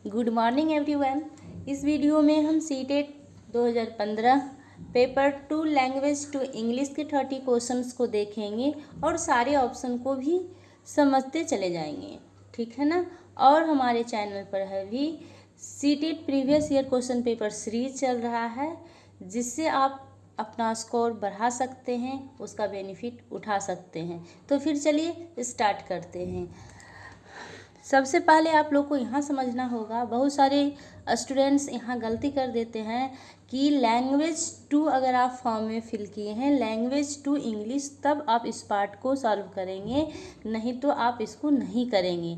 Good morning everyone. इस video में हम CTET 2015 paper 2 language two English के 30 क्वेश्चंस को देखेंगे और सारे ऑप्शन को भी समझते चले जाएंगे, ठीक है ना। और हमारे चैनल पर है भी CTET previous year question paper series चल रहा है, जिससे आप अपना स्कोर बढ़ा सकते हैं, उसका बेनिफिट उठा सकते हैं। तो फिर चलिए स्टार्ट करते हैं। सबसे पहले आप लोग को यहाँ समझना होगा, बहुत सारे स्टूडेंट्स यहाँ गलती कर देते हैं कि लैंग्वेज टू अगर आप फॉर्म में फिल किए हैं लैंग्वेज टू इंग्लिश, तब आप इस पार्ट को सॉल्व करेंगे, नहीं तो आप इसको नहीं करेंगे।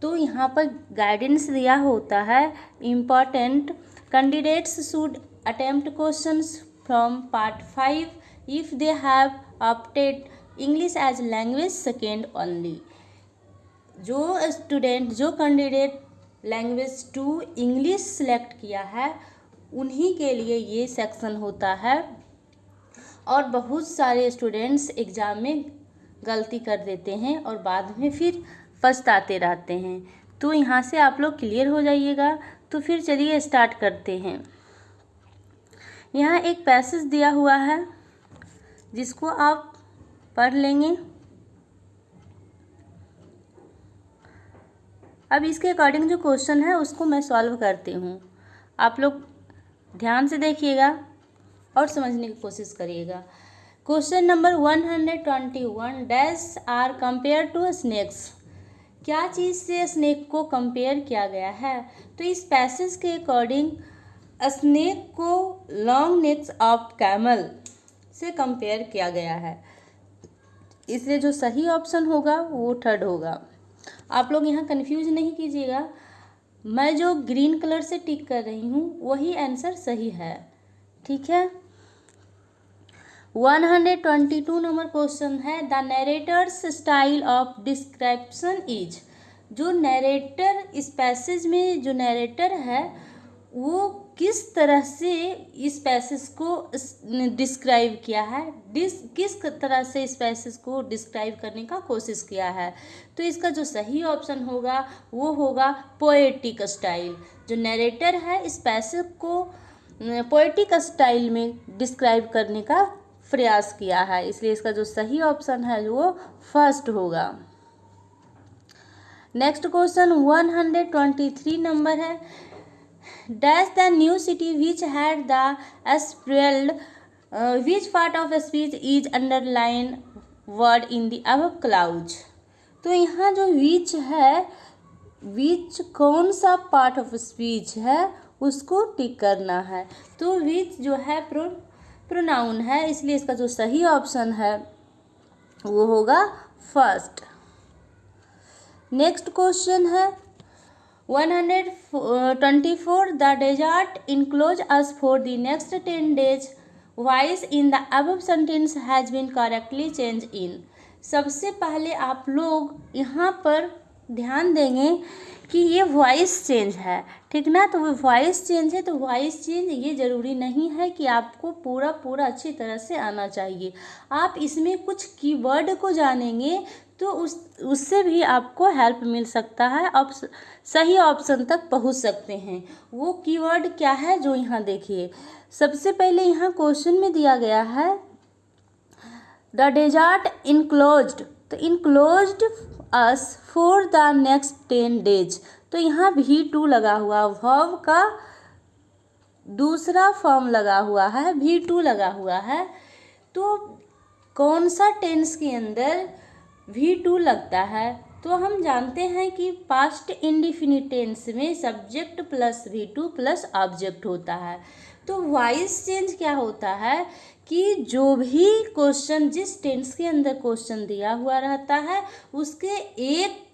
तो यहाँ पर गाइडेंस दिया होता है, important candidates should attempt questions from part 5 if they have opted English as language second only. जो candidate language two English select किया है उन्हीं के लिए ये सेक्शन होता है, और बहुत सारे स्टूडेंट्स एग्ज़ाम में गलती कर देते हैं और बाद में फिर पछताते रहते हैं। तो यहाँ से आप लोग क्लियर हो जाइएगा। तो फिर चलिए स्टार्ट करते हैं। यहाँ एक पैसेज दिया हुआ है जिसको आप पढ़ लेंगे। अब इसके अकॉर्डिंग जो क्वेश्चन है उसको मैं सॉल्व करती हूँ। आप लोग ध्यान से देखिएगा और समझने की कोशिश करिएगा। Question number 121, dash are compare to snakes. क्या चीज़ से स्नेक को कंपेयर किया गया है? तो इस पैसेज के अकॉर्डिंग स्नेक को लॉन्ग नेक्स ऑफ कैमल से कंपेयर किया गया है, इसलिए जो सही ऑप्शन होगा वो थर्ड होगा। आप लोग यहाँ कंफ्यूज नहीं कीजिएगा, मैं जो ग्रीन कलर से टिक कर रही हूँ वही आंसर सही है, ठीक है। 122 नंबर क्वेश्चन है, the narrator's style of description is. जो नरेटर, इस पैसेज में जो नरेटर है वो किस तरह से इस पैसेज को डिस्क्राइब किया है, किस तरह से इस पैसेज को डिस्क्राइब करने का कोशिश किया है। तो इसका जो सही ऑप्शन होगा वो होगा पोएटिक स्टाइल। जो नरेटर है इस पैसेज को पोएटिक स्टाइल में डिस्क्राइब करने का प्रयास किया है, इसलिए इसका जो सही ऑप्शन है वो फर्स्ट होगा। नेक्स्ट क्वेश्चन 123 नंबर है, dash the new city which had the spread which part of speech is underline word in the above clause. तो यहाँ जो विच है, विच कौन सा पार्ट ऑफ स्पीच है उसको टिक करना है। तो विच जो है प्रोनाउन है, इसलिए इसका जो सही ऑप्शन है वो होगा फर्स्ट। नेक्स्ट क्वेश्चन है 124, the desert enclose us for the next 10 days voice in the above sentence has been correctly change in. सबसे पहले आप लोग यहाँ पर ध्यान देंगे कि ये वॉइस चेंज है, ठीक ना। तो वो वॉइस चेंज है, तो वॉइस चेंज ये ज़रूरी नहीं है कि आपको पूरा अच्छी तरह से आना चाहिए। आप इसमें कुछ कीवर्ड को जानेंगे तो उससे भी आपको हेल्प मिल सकता है, आप सही ऑप्शन तक पहुंच सकते हैं। वो कीवर्ड क्या है जो यहाँ देखिए। सबसे पहले यहाँ क्वेश्चन में दिया गया है द डेजर्ट इनक्लोज्ड, तो enclosed us for the next 10 days। तो यहाँ V2 लगा हुआ, वर्ब का दूसरा फॉर्म लगा हुआ है, V2 लगा हुआ है। तो कौन सा टेंस के अंदर V2 लगता है? तो हम जानते हैं कि पास्ट इंडिफिनिट टेंस में subject plus V2 plus object होता है। तो वॉइस चेंज क्या होता है कि जो भी क्वेश्चन, जिस टेंस के अंदर क्वेश्चन दिया हुआ रहता है उसके एक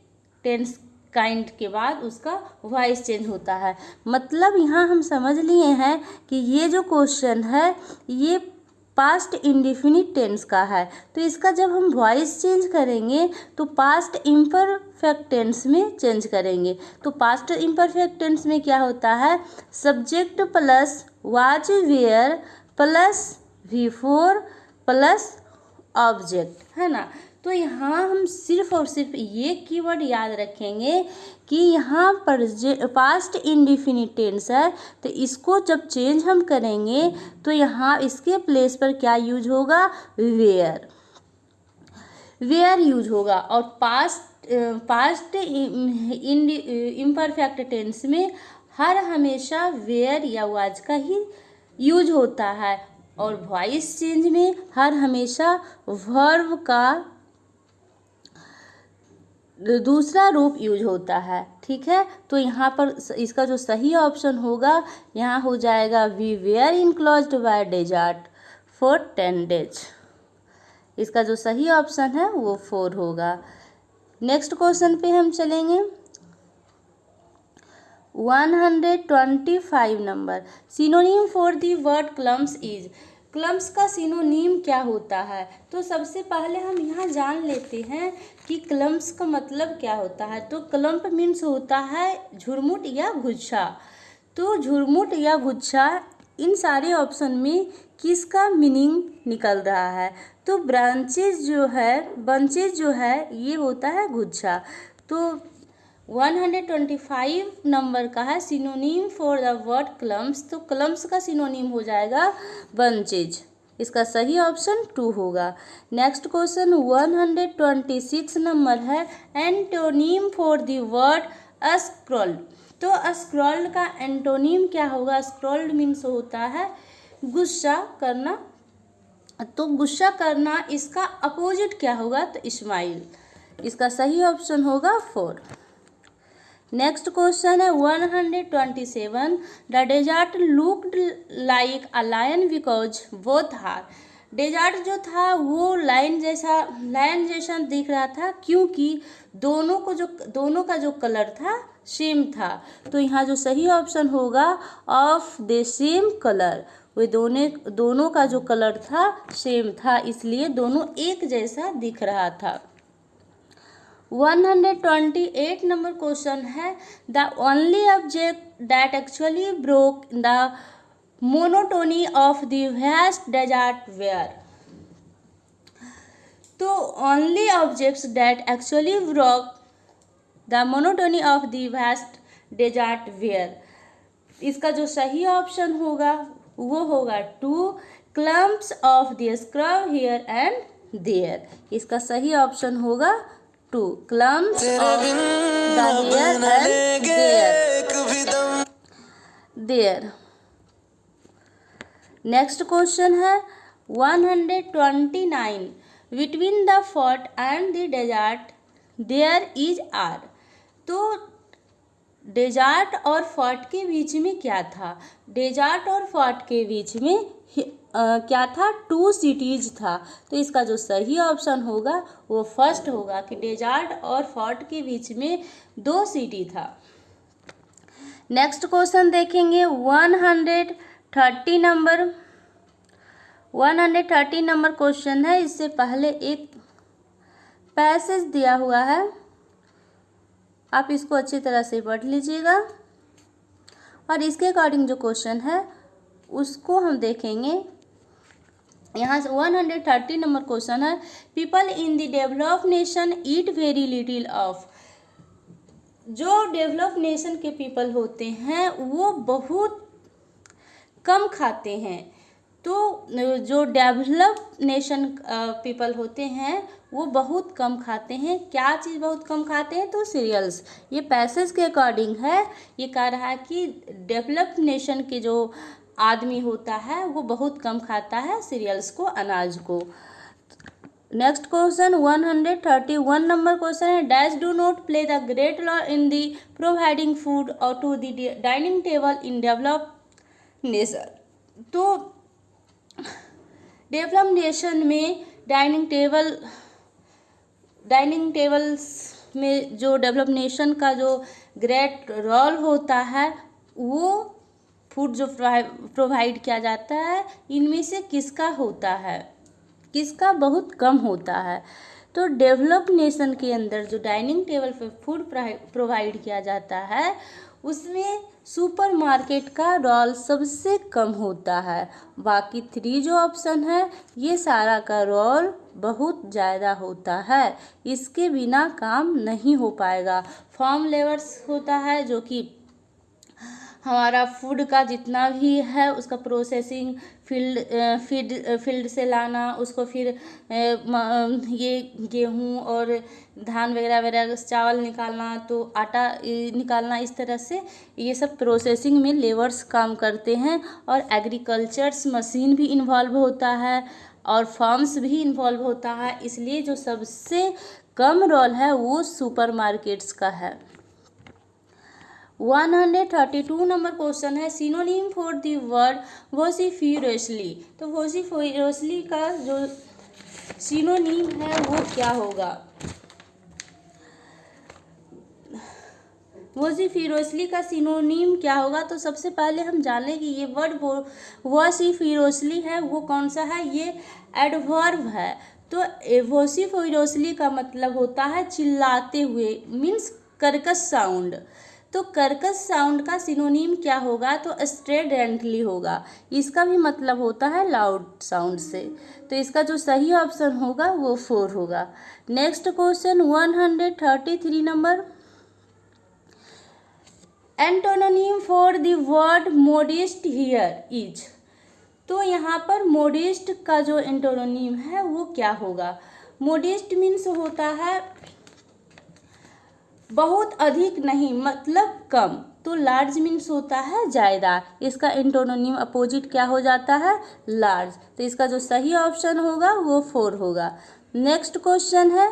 टेंस काइंड के बाद उसका वॉइस चेंज होता है। मतलब यहाँ हम समझ लिए हैं कि ये जो क्वेश्चन है ये पास्ट इंडिफिनिट टेंस का है, तो इसका जब हम वॉइस चेंज करेंगे तो पास्ट इम्परफेक्ट टेंस में चेंज करेंगे। तो पास्ट इम्परफेक्ट टेंस में क्या होता है, subject plus was were plus V4 plus object, है ना। तो यहाँ हम सिर्फ और सिर्फ ये कीवर्ड याद रखेंगे कि यहाँ पर पास्ट इंडेफिनिट टेंस है, तो इसको जब चेंज हम करेंगे तो यहाँ इसके प्लेस पर क्या यूज होगा, वेयर, वेयर यूज होगा। और पास्ट इम्परफेक्ट टेंस में हर हमेशा वेयर या वाज का ही यूज होता है, और वॉइस चेंज में हर हमेशा वर्ब का दूसरा रूप यूज होता है। ठीक है, तो यहाँ पर इसका जो सही ऑप्शन होगा यहाँ हो जाएगा we were enclosed by desert for 10 days। इसका जो सही ऑप्शन है वो 4 होगा। नेक्स्ट क्वेश्चन पे हम चलेंगे। 125 number, synonym for the word clumps is. Clumps का सिनोनिम क्या होता है? तो सबसे पहले हम यहाँ जान लेते हैं कि क्लम्स का मतलब क्या होता है। तो क्लम्प मीन्स होता है झुरमुट या गुच्छा। तो झुरमुट या गुच्छा, इन सारे ऑप्शन में किसका मीनिंग निकल रहा है? तो बंचेज जो है ये होता है गुच्छा। तो 125 नंबर का है synonym for the word clumps. तो क्लम्स का सिनोनिम हो जाएगा बंचेज। इसका सही ऑप्शन 2 होगा। नेक्स्ट क्वेश्चन 126 नंबर है antonym for the word scrolled. तो स्क्रॉल्ड का एंटोनिम क्या होगा? स्क्रॉल्ड मीन्स होता है गुस्सा करना। तो गुस्सा करना इसका अपोजिट क्या होगा? तो स्माइल। इसका सही ऑप्शन होगा 4। नेक्स्ट क्वेश्चन है 127, the desert looked like a lion because both hair. Desert जो था वो लायन जैसा दिख रहा था, क्योंकि दोनों का जो कलर था सेम था। तो यहाँ जो सही ऑप्शन होगा ऑफ द सेम कलर, वे दोनों का जो कलर था सेम था, इसलिए दोनों एक जैसा दिख रहा था। 128 नंबर क्वेश्चन है the only object that actually broke the monotony of the vast desert where. तो only objects that actually broke the monotony of the vast desert where, इसका जो सही ऑप्शन होगा वो होगा 2, clumps of the scrub here and there. इसका सही option होगा 2, clumps of the here and there. Next question है 129, between the fort and the desert there is are. तो डेजर्ट और फोर्ट के बीच में क्या था? डेजर्ट और फोर्ट के बीच में क्या था? 2 सिटीज था। तो इसका जो सही ऑप्शन होगा वो फर्स्ट होगा कि डेजर्ट और फोर्ट के बीच में 2 सिटी था। नेक्स्ट क्वेश्चन देखेंगे 130 नंबर क्वेश्चन है। इससे पहले एक पैसेज दिया हुआ है, आप इसको अच्छी तरह से पढ़ लीजिएगा और इसके अकॉर्डिंग जो क्वेश्चन है उसको हम देखेंगे। यहाँ से 130 नंबर क्वेश्चन है, people in the developed nation eat very little of. जो डेवलप नेशन के पीपल होते हैं वो बहुत कम खाते हैं। तो जो डेवलप नेशन पीपल होते हैं वो बहुत कम खाते हैं। क्या चीज़ बहुत कम खाते हैं? तो सीरियल्स। ये पैसेज के अकॉर्डिंग है, ये कह रहा है कि डेवलप नेशन के जो आदमी होता है वो बहुत कम खाता है सीरियल्स को, अनाज को। नेक्स्ट क्वेश्चन 131 नंबर क्वेश्चन है, dash do not play the great role in the providing food और to the dining table in develop nation. तो डेवलप नेशन में डाइनिंग टेबल्स में जो डेवलप नेशन का जो ग्रेट रोल होता है वो फूड जो प्रोवाइड किया जाता है इनमें से किसका होता है, किसका बहुत कम होता है? तो डेवलप नेशन के अंदर जो डाइनिंग टेबल पे फूड प्रोवाइड किया जाता है उसमें सुपरमार्केट का रोल सबसे कम होता है। बाकी 3 जो ऑप्शन है ये सारा का रोल बहुत ज़्यादा होता है, इसके बिना काम नहीं हो पाएगा। फार्म लेबर्स होता है जो कि हमारा फूड का जितना भी है उसका प्रोसेसिंग फील्ड से लाना, उसको फिर ये गेहूँ और धान वगैरह वगैरह चावल निकालना, तो आटा निकालना, इस तरह से ये सब प्रोसेसिंग में लेबर्स काम करते हैं। और एग्रीकल्चर्स मशीन भी इन्वॉल्व होता है और फार्म्स भी इन्वॉल्व होता है, इसलिए जो सबसे कम रोल है वो सुपरमार्केट्स का है। 132 नंबर क्वेश्चन है, सिनोनिम फॉर द वर्ड वोसिफियरसली। तो वोसिफियरसली का जो सिनोनिम है वो क्या होगा? वोसिफियरसली का सिनोनिम क्या होगा? तो सबसे पहले हम जानें कि ये वर्ड वोसिफियरसली है वो कौन सा है। ये एडवर्ब है। तो वोसिफियरसली का मतलब होता है चिल्लाते हुए, मीन्स कर्कश साउंड। तो कर्कश साउंड का सिनोनिम क्या होगा? तो स्ट्रेडेंटली होगा। इसका भी मतलब होता है लाउड साउंड से। तो इसका जो सही ऑप्शन होगा वो 4 होगा। Next question 133 number, antonym for the word modest here is. तो यहाँ पर मोडेस्ट का जो एंटोनिम है वो क्या होगा? मोडेस्ट मीन्स होता है बहुत अधिक नहीं, मतलब कम। तो लार्ज मीन्स होता है ज़्यादा। इसका एंटोनिम अपोजिट क्या हो जाता है? लार्ज। तो इसका जो सही ऑप्शन होगा वो 4 होगा। नेक्स्ट क्वेश्चन है,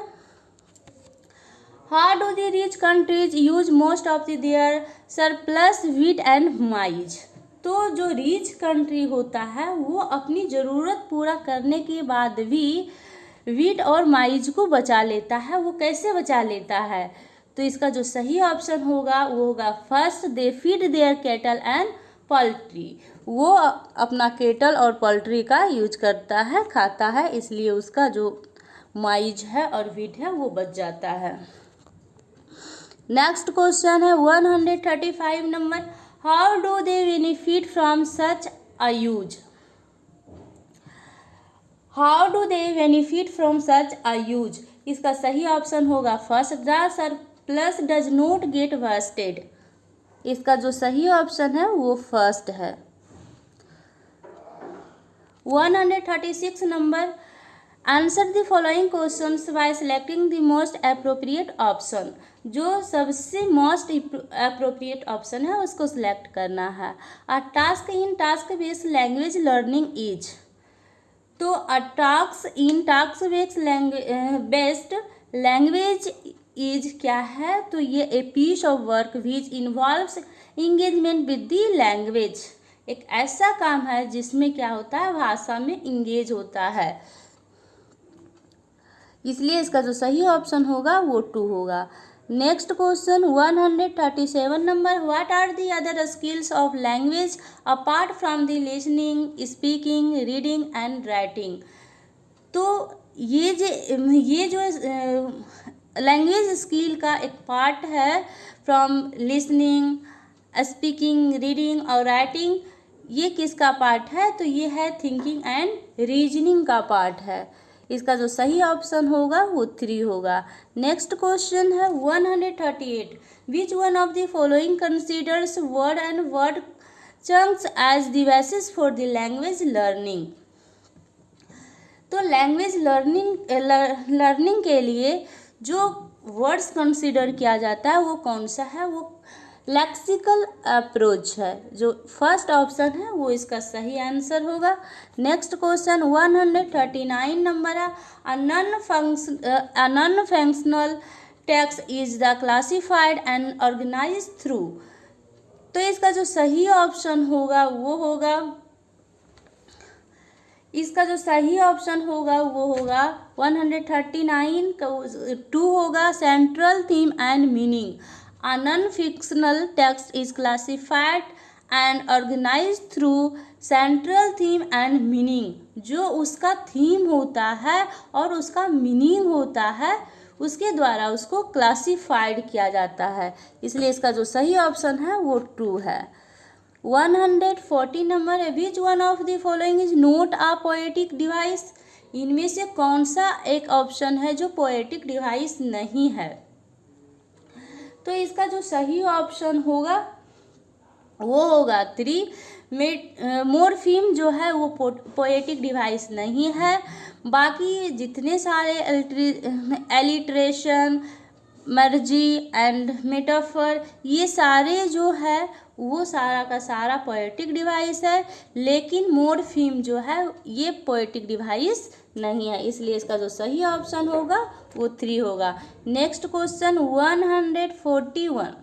how do the rich countries use most of their surplus wheat and mine's. तो जो रिच कंट्री होता है वो अपनी ज़रूरत पूरा करने के बाद भी व्हीट और माइज को बचा लेता है। वो कैसे बचा लेता है? तो इसका जो सही ऑप्शन होगा वो होगा first, they feed there cattle and poultry. वो अपना केटल और पोल्ट्री का यूज करता है, खाता है, इसलिए उसका जो माइज है और व्हीट है वो बच जाता है। नेक्स्ट क्वेश्चन है 135 नंबर, how do they benefit from such a use. How do they benefit from such a use. इसका सही ऑप्शन होगा first, the surplus does not get wasted. इसका जो सही ऑप्शन है वो फर्स्ट है। 136 number, answer the following questions by selecting the most appropriate option. जो सबसे मोस्ट अप्रोप्रिएट ऑप्शन है उसको सिलेक्ट करना है। A task in task based language learning is. तो a task in task based language is क्या है? तो ये a piece of work which involves engagement with the language. एक ऐसा काम है जिसमें क्या होता है? भाषा में इंगेज होता है, इसलिए इसका जो सही ऑप्शन होगा वो 2 होगा। Next question 137 number, what are the other skills of language apart from the listening, speaking, reading and writing. तो ये जो लैंग्वेज स्किल का एक पार्ट है फ्रॉम लिसनिंग, स्पीकिंग, रीडिंग और राइटिंग, ये किसका पार्ट है? तो ये है थिंकिंग एंड रीजनिंग का पार्ट है। इसका जो सही ऑप्शन होगा वो 3 होगा। नेक्स्ट क्वेश्चन है 138, which one of the following considers word and word chunks as the basis for the language learning. तो लैंग्वेज लर्निंग के लिए जो वर्ड्स कंसीडर किया जाता है वो कौन सा है? वो लेक्सिकल अप्रोच है। जो फर्स्ट ऑप्शन है वो इसका सही आंसर होगा। नेक्स्ट क्वेश्चन 139 नंबर है, a non functional text is the classified and organize through. तो इसका जो सही ऑप्शन होगा वो होगा, इसका जो सही ऑप्शन होगा वो होगा 139 का 2 होगा, central theme and meaning. A non-fictional text is classified and organize through central theme and meaning, जो उसका थीम होता है और उसका मीनिंग होता है उसके द्वारा उसको क्लासिफाइड किया जाता है। इसलिए इसका जो सही ऑप्शन है वो ट्रू है। 140 नंबर है, विच one of the following is note a poetic device. इनमें से कौन सा एक ऑप्शन है जो पोएटिक डिवाइस नहीं है। तो इसका जो सही ऑप्शन होगा वो होगा 3। मोर्फीम जो है वो पोएटिक डिवाइस नहीं है। बाकी जितने सारे एलिट्रेशन, मर्जी एंड मेटाफर, ये सारे जो है वो सारा का सारा पोएटिक डिवाइस है, लेकिन मोर्फीम जो है ये पोएटिक डिवाइस नहीं है। इसलिए इसका जो सही ऑप्शन होगा वो 3 होगा। Next question 141।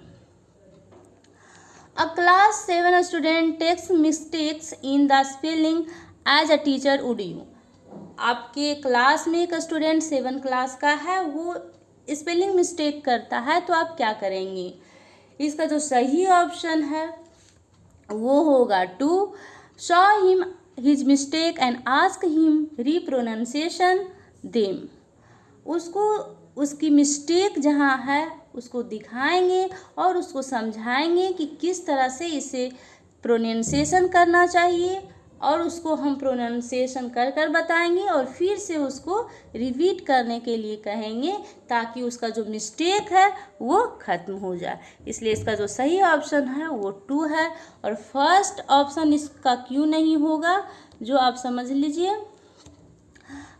A class 7 student takes mistakes in the spelling as a teacher would you। आपके क्लास में एक स्टूडेंट 7 क्लास का है, वो स्पेलिंग मिस्टेक करता है, तो आप क्या करेंगे। इसका जो सही ऑप्शन है वो होगा 2। Show him his mistake and ask him repronunciation them. उसको उसकी मिस्टेक जहाँ है उसको दिखाएंगे और उसको समझाएंगे कि किस तरह से इसे प्रोनाउंसिएशन करना चाहिए, और उसको हम प्रोनाउंसिएशन कर कर बताएंगे और फिर से उसको रिपीट करने के लिए कहेंगे ताकि उसका जो मिस्टेक है वो ख़त्म हो जाए। इसलिए इसका जो सही ऑप्शन है वो 2 है। और फर्स्ट ऑप्शन इसका क्यों नहीं होगा जो आप समझ लीजिए।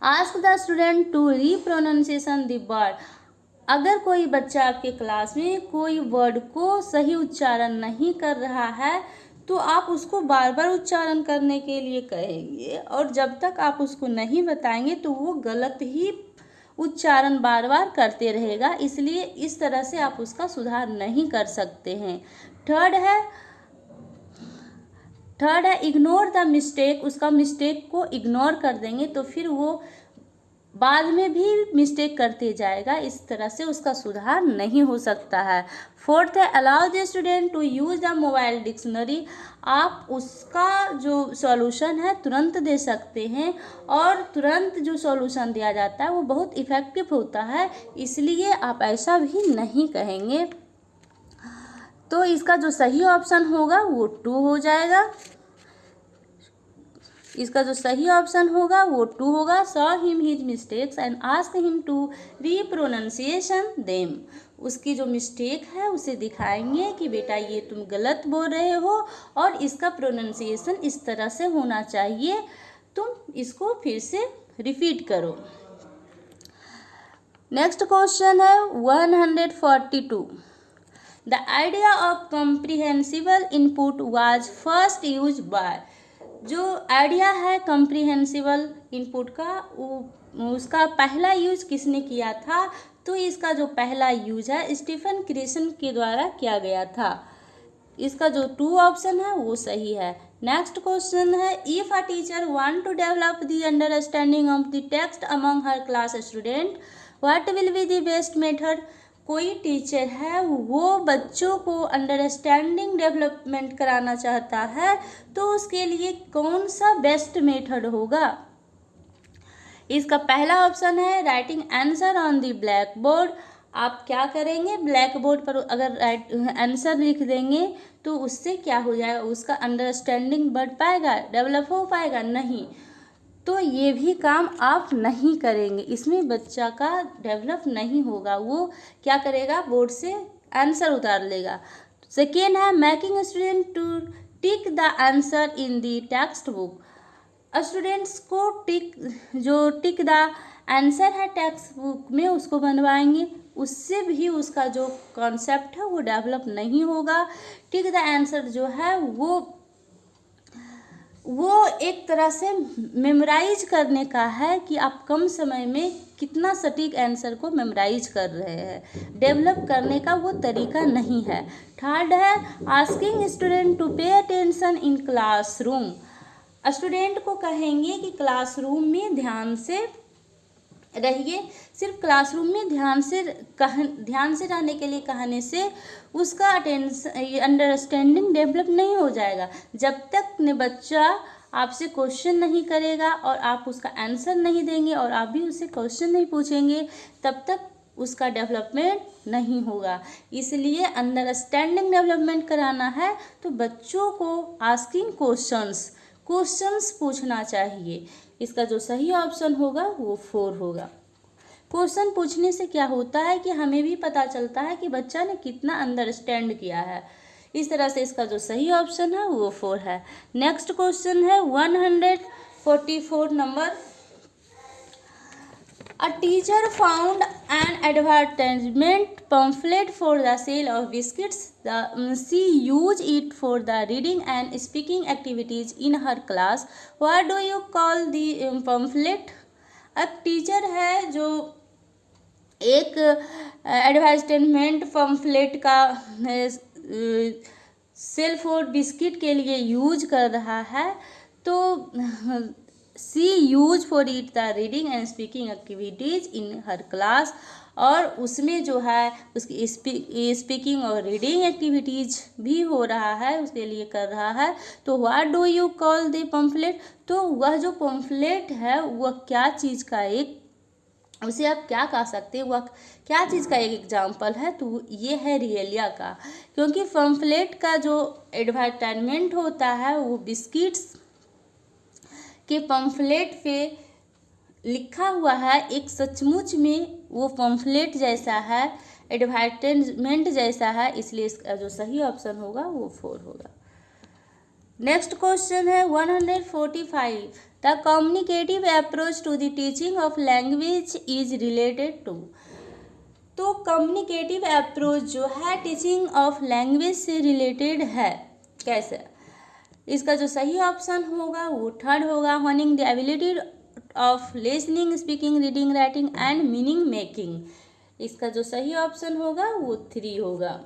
Ask the student to repronunciation the word. अगर कोई बच्चा आपके क्लास में कोई वर्ड को सही उच्चारण नहीं कर रहा है तो आप उसको बार बार उच्चारण करने के लिए कहेंगे, और जब तक आप उसको नहीं बताएंगे तो वो गलत ही उच्चारण बार बार करते रहेगा। इसलिए इस तरह से आप उसका सुधार नहीं कर सकते हैं। थर्ड है इग्नोर द मिस्टेक। उसका मिस्टेक को इग्नोर कर देंगे तो फिर वो बाद में भी मिस्टेक करते जाएगा, इस तरह से उसका सुधार नहीं हो सकता है। फोर्थ है allow the student to use the mobile dictionary. आप उसका जो सॉल्यूशन है तुरंत दे सकते हैं, और तुरंत जो सॉल्यूशन दिया जाता है वो बहुत इफ़ेक्टिव होता है, इसलिए आप ऐसा भी नहीं कहेंगे। तो इसका जो सही ऑप्शन होगा वो 2 हो जाएगा। इसका जो सही ऑप्शन होगा वो 2 होगा। Show him his mistakes and ask him to repronunciation them. उसकी जो मिस्टेक है उसे दिखाएंगे कि बेटा ये तुम गलत बोल रहे हो और इसका प्रोनाउंसिएशन इस तरह से होना चाहिए, तुम इसको फिर से रिपीट करो। नेक्स्ट क्वेश्चन है 142। The idea of comprehensible input was first use by. जो आइडिया है कॉम्प्रिहेंसिबल इनपुट का उसका पहला यूज किसने किया था। तो इसका जो पहला यूज है स्टीफन क्रिसन के द्वारा किया गया था। इसका जो 2 ऑप्शन है वो सही है। नेक्स्ट क्वेश्चन है if a teacher want to develop the understanding of the text among her class student what will be the best method. कोई टीचर है वो बच्चों को अंडरस्टैंडिंग डेवलपमेंट कराना चाहता है तो उसके लिए कौन सा बेस्ट मेथड होगा। इसका पहला ऑप्शन है writing answer on the black board. आप क्या करेंगे, ब्लैक बोर्ड पर अगर आंसर लिख देंगे तो उससे क्या हो जाएगा, उसका अंडरस्टैंडिंग बढ़ पाएगा, डेवलप हो पाएगा, नहीं। तो ये भी काम आप नहीं करेंगे, इसमें बच्चा का डेवलप नहीं होगा। वो क्या करेगा, बोर्ड से आंसर उतार लेगा। सेकेंड है making student to tick the answer in the text book. Students को टिक द आंसर है टेक्स्ट बुक में उसको बनवाएंगे, उससे भी उसका जो कॉन्सेप्ट है वो डेवलप नहीं होगा। टिक द आंसर जो है वो एक तरह से मेमोराइज करने का है कि आप कम समय में कितना सटीक आंसर को मेमोराइज कर रहे हैं। डेवलप करने का वो तरीका नहीं है। थर्ड है asking student to pay attention in classroom. Student को कहेंगे कि क्लासरूम में ध्यान से रहिए। सिर्फ क्लासरूम में ध्यान से रहने के लिए कहने से उसका अटेंशन अंडरस्टैंडिंग डेवलप नहीं हो जाएगा। जब तक न बच्चा आपसे क्वेश्चन नहीं करेगा और आप उसका आंसर नहीं देंगे और आप भी उससे क्वेश्चन नहीं पूछेंगे, तब तक उसका डेवलपमेंट नहीं होगा। इसलिए अंडरस्टैंडिंग डेवलपमेंट कराना है तो बच्चों को आस्किंग क्वेश्चंस पूछना चाहिए। इसका जो सही ऑप्शन होगा वो 4 होगा। क्वेश्चन पूछने से क्या होता है कि हमें भी पता चलता है कि बच्चा ने कितना अंडरस्टैंड किया है। इस तरह से इसका जो सही ऑप्शन है वो 4 है। नेक्स्ट क्वेश्चन है 144 number. A teacher found an advertisement pamphlet for the sale of biscuits. She used it for the reading and speaking activities in her class. What do you call the pamphlet? एक teacher है जो एक advertisement pamphlet का sale for biscuit के लिए use कर रहा है। तो she use for it the reading and speaking activities in her class, और उसमें जो है उसकी स्पीकिंग और रीडिंग एक्टिविटीज़ भी हो रहा है, उसके लिए कर रहा है। तो what do you call the pamphlet? तो वह जो पम्फलेट है वह क्या चीज़ का एक, उसे आप क्या कह सकते हैं, वह क्या चीज़ का एक एग्जाम्पल है? तो ये है रियलिया का, क्योंकि पम्फलेट का जो एडवर्टाइजमेंट होता है वो बिस्किट्स के पम्फलेट पे लिखा हुआ है, एक सचमुच में वो पम्फलेट जैसा है, एडवर्टाइजमेंट जैसा है, इसलिए इसका जो सही ऑप्शन होगा वो 4 होगा। नेक्स्ट क्वेश्चन है 145। The communicative approach to the teaching of language is related to. तो कम्युनिकेटिव अप्रोच जो है टीचिंग ऑफ लैंग्वेज से रिलेटेड है, कैसे? इसका जो सही ऑप्शन होगा वो 3rd होगा। Honing the ability of listening, speaking, reading, writing and meaning making. इसका जो सही ऑप्शन होगा वो 3 होगा।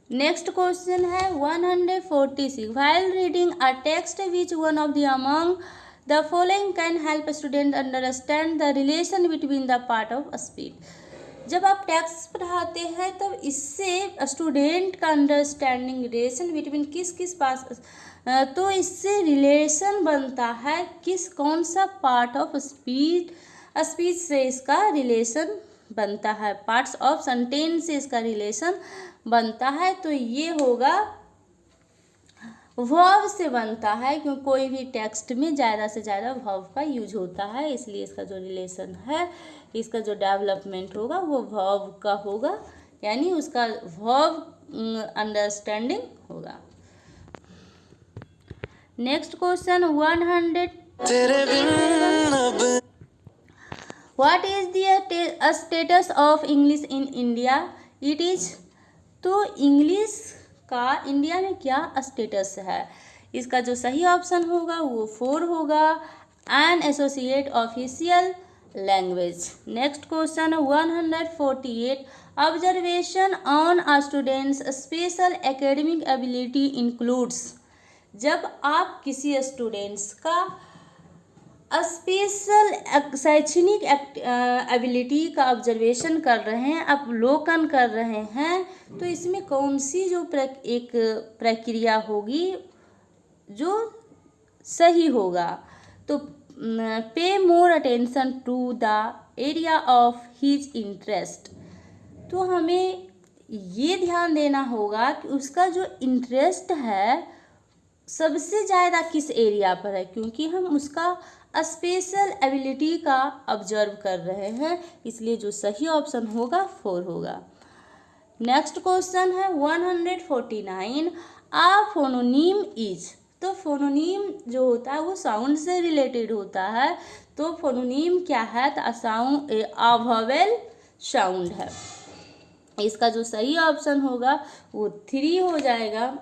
नेक्स्ट क्वेश्चन है 146। While reading a text which one of the among the following can help student understand the relation between the part of speech. जब आप text पढ़ाते हैं तब इससे स्टूडेंट का अंडरस्टैंडिंग रिलेशन बिटवीन किस पास, तो इससे रिलेशन बनता है कौन सा पार्ट ऑफ स्पीच से इसका रिलेशन बनता है, पार्ट्स ऑफ सेंटेंस से इसका रिलेशन बनता है। तो ये होगा वर्ब से बनता है, क्योंकि कोई भी टेक्स्ट में ज़्यादा से ज़्यादा वर्ब का यूज होता है, इसलिए इसका जो रिलेशन है, इसका जो डेवलपमेंट होगा वो वर्ब का होगा, यानी उसका वर्ब अंडरस्टैंडिंग होगा। Next question 100। What is the status of English in India? It is. तो इंग्लिश का इंडिया में क्या स्टेटस है? इसका जो सही ऑप्शन होगा वो 4 होगा, an associate official language. Next question 148। Observation on a students special academic ability includes. जब आप किसी स्टूडेंट्स का स्पेशल शैक्षणिक एबिलिटी का ऑब्जर्वेशन कर रहे हैं, अवलोकन कर रहे हैं, तो इसमें कौन सी जो एक प्रक्रिया होगी जो सही होगा? तो pay more attention to the area of his interest. तो हमें ये ध्यान देना होगा कि उसका जो इंटरेस्ट है सबसे ज़्यादा किस एरिया पर है, क्योंकि हम उसका स्पेशल एबिलिटी का ऑब्जर्व कर रहे हैं, इसलिए जो सही ऑप्शन होगा 4 होगा। नेक्स्ट क्वेश्चन है 149। आ फोनोनीम इज। तो फोनोनीम जो होता है वो साउंड से रिलेटेड होता है, तो फोनोनीम क्या है? तो साउंड वोवेल साउंड है। इसका जो सही ऑप्शन होगा वो 3 हो जाएगा।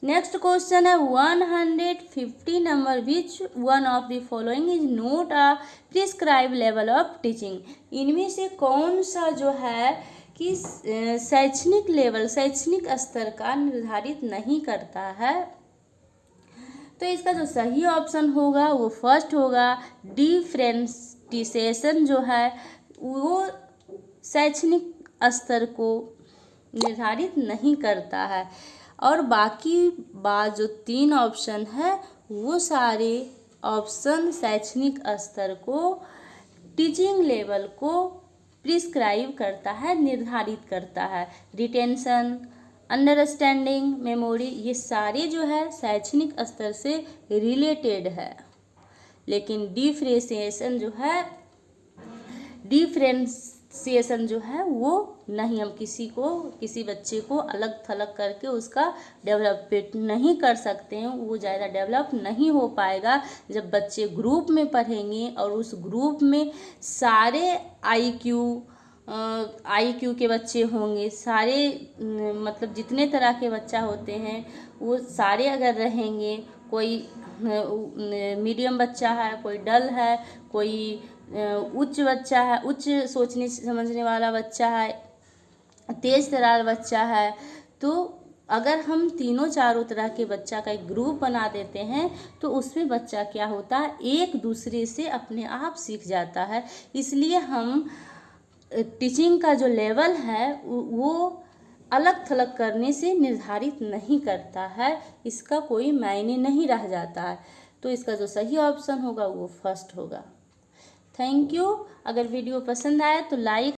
नेक्स्ट क्वेश्चन है 150 number. Which one of the following is not a prescribe level of teaching. इनमें से कौन सा जो है कि शैक्षणिक लेवल, शैक्षणिक स्तर का निर्धारित नहीं करता है? तो इसका जो सही ऑप्शन होगा वो फर्स्ट होगा। डिफरेंटिएशन जो है वो शैक्षणिक स्तर को निर्धारित नहीं करता है। और बाकी जो 3 ऑप्शन है वो सारे ऑप्शन शैक्षणिक स्तर को, टीचिंग लेवल को प्रिस्क्राइब करता है, निर्धारित करता है। रिटेंशन, अंडरस्टैंडिंग, मेमोरी, ये सारे जो है शैक्षणिक स्तर से रिलेटेड है। लेकिन डिफरेंशिएशन जो है वो नहीं, हम किसी बच्चे को अलग थलग करके उसका डेवलपमेंट नहीं कर सकते हैं। वो ज़्यादा डेवलप नहीं हो पाएगा जब बच्चे ग्रुप में पढ़ेंगे और उस ग्रुप में सारे IQ के बच्चे होंगे, सारे मतलब जितने तरह के बच्चा होते हैं वो सारे अगर रहेंगे, कोई मीडियम बच्चा है, कोई डल है, कोई उच्च बच्चा है, उच्च सोचने समझने वाला बच्चा है, तेज तर्रार बच्चा है, तो अगर हम तीनों चारों तरह के बच्चा का एक ग्रुप बना देते हैं तो उसमें बच्चा क्या होता है, एक दूसरे से अपने आप सीख जाता है। इसलिए हम टीचिंग का जो लेवल है वो अलग थलग करने से निर्धारित नहीं करता है, इसका कोई मायने नहीं रह जाता है। तो इसका जो सही ऑप्शन होगा वो फर्स्ट होगा। Thank you. अगर वीडियो पसंद आए तो लाइक